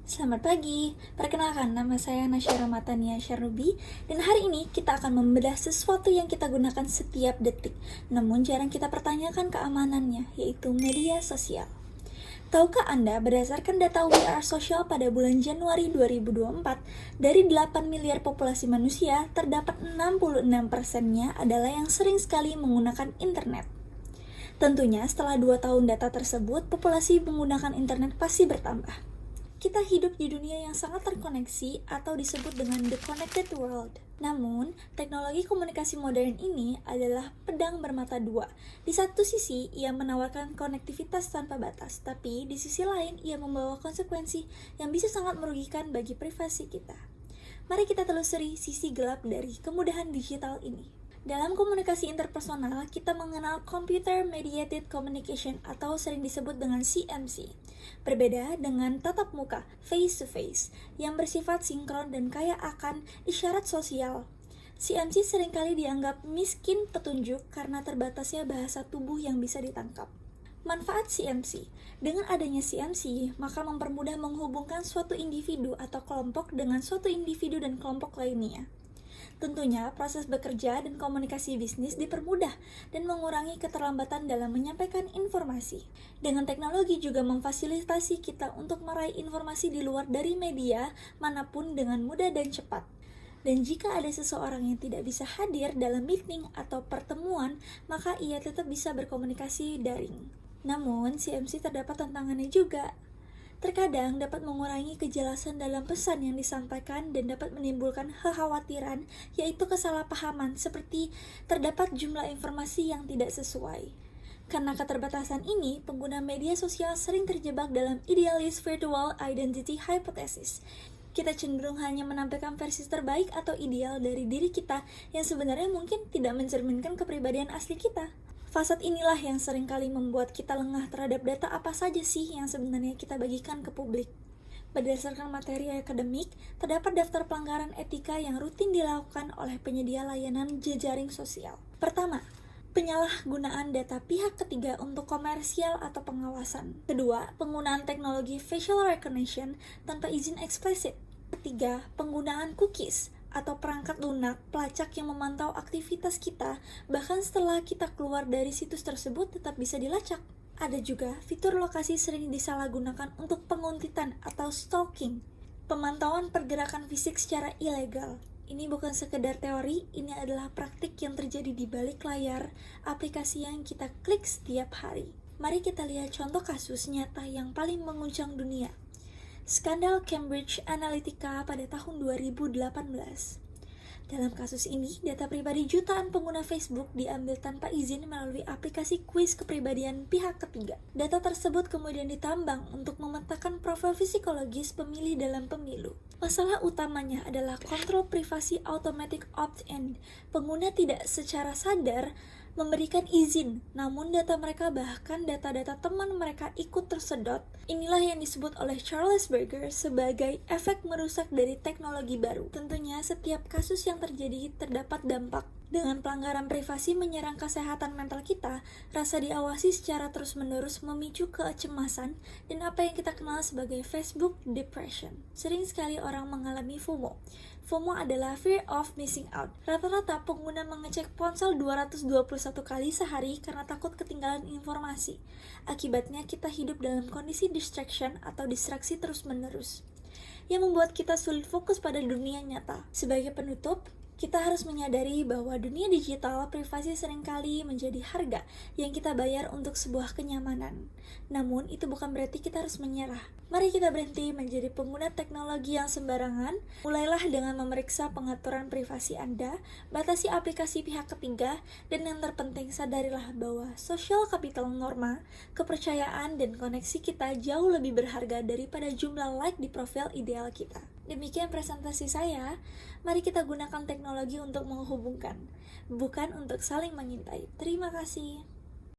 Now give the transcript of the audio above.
Selamat pagi, perkenalkan nama saya Nasyara Matania Syarubi dan hari ini kita akan membedah sesuatu yang kita gunakan setiap detik namun jarang kita pertanyakan keamanannya, yaitu media sosial. Tahukah Anda, berdasarkan data We Are Social pada bulan Januari 2024, dari 8 miliar populasi manusia, terdapat 66%-nya adalah yang sering sekali menggunakan internet. Tentunya setelah 2 tahun data tersebut, populasi menggunakan internet pasti bertambah. Kita hidup di dunia yang sangat terkoneksi atau disebut dengan the connected world. Namun, teknologi komunikasi modern ini adalah pedang bermata dua. Di satu sisi, ia menawarkan konektivitas tanpa batas, tapi di sisi lain, ia membawa konsekuensi yang bisa sangat merugikan bagi privasi kita. Mari kita telusuri sisi gelap dari kemudahan digital ini. Dalam komunikasi interpersonal, kita mengenal Computer Mediated Communication atau sering disebut dengan CMC. Berbeda dengan tatap muka, face-to-face, yang bersifat sinkron dan kaya akan isyarat sosial. CMC seringkali dianggap miskin petunjuk karena terbatasnya bahasa tubuh yang bisa ditangkap. Manfaat CMC. Dengan adanya CMC, maka mempermudah menghubungkan suatu individu atau kelompok dengan suatu individu dan kelompok lainnya. Tentunya, proses bekerja dan komunikasi bisnis dipermudah dan mengurangi keterlambatan dalam menyampaikan informasi. Dengan teknologi juga memfasilitasi kita untuk meraih informasi di luar dari media manapun dengan mudah dan cepat. Dan jika ada seseorang yang tidak bisa hadir dalam meeting atau pertemuan, maka ia tetap bisa berkomunikasi daring. Namun, CMC terdapat tantangannya juga. Terkadang dapat mengurangi kejelasan dalam pesan yang disampaikan dan dapat menimbulkan kekhawatiran, yaitu kesalahpahaman seperti terdapat jumlah informasi yang tidak sesuai. Karena keterbatasan ini, pengguna media sosial sering terjebak dalam idealis virtual identity hypothesis. Kita cenderung hanya menampilkan versi terbaik atau ideal dari diri kita yang sebenarnya mungkin tidak mencerminkan kepribadian asli kita. Fasad inilah yang seringkali membuat kita lengah terhadap data apa saja sih yang sebenarnya kita bagikan ke publik. Berdasarkan materi akademik, terdapat daftar pelanggaran etika yang rutin dilakukan oleh penyedia layanan jejaring sosial. Pertama, penyalahgunaan data pihak ketiga untuk komersial atau pengawasan. Kedua, penggunaan teknologi facial recognition tanpa izin eksplisit. Ketiga, penggunaan cookies atau perangkat lunak pelacak yang memantau aktivitas kita bahkan setelah kita keluar dari situs tersebut tetap bisa dilacak. Ada juga fitur lokasi sering disalahgunakan untuk penguntitan atau stalking, pemantauan pergerakan fisik secara ilegal. Ini bukan sekedar teori, ini adalah praktik yang terjadi di balik layar aplikasi yang kita klik setiap hari. Mari kita lihat contoh kasus nyata yang paling mengguncang dunia. Skandal Cambridge Analytica pada tahun 2018. Dalam kasus ini, data pribadi jutaan pengguna Facebook diambil tanpa izin melalui aplikasi kuis kepribadian pihak ketiga. Data tersebut kemudian ditambang untuk memetakan profil psikologis pemilih dalam pemilu. Masalah utamanya adalah kontrol privasi automatic opt-in. Pengguna tidak secara sadar memberikan izin, namun data mereka bahkan data-data teman mereka ikut tersedot. Inilah yang disebut oleh Charles Berger sebagai efek merusak dari teknologi baru. Tentunya setiap kasus yang terjadi terdapat dampak. Dengan pelanggaran privasi menyerang kesehatan mental kita, rasa diawasi secara terus-menerus memicu kecemasan dan apa yang kita kenal sebagai Facebook depression. Sering sekali orang mengalami FOMO. FOMO adalah fear of missing out. Rata-rata pengguna mengecek ponsel 221 kali sehari karena takut ketinggalan informasi. Akibatnya kita hidup dalam kondisi distraction atau distraksi terus-menerus, yang membuat kita sulit fokus pada dunia nyata. Sebagai penutup, kita harus menyadari bahwa dunia digital privasi seringkali menjadi harga yang kita bayar untuk sebuah kenyamanan. Namun, itu bukan berarti kita harus menyerah. Mari kita berhenti menjadi pengguna teknologi yang sembarangan. Mulailah dengan memeriksa pengaturan privasi Anda, batasi aplikasi pihak ketiga, dan yang terpenting sadarilah bahwa social capital norma, kepercayaan, dan koneksi kita jauh lebih berharga daripada jumlah like di profil ideal kita. Demikian presentasi saya. Mari kita gunakan teknologi untuk menghubungkan, bukan untuk saling mengintai. Terima kasih.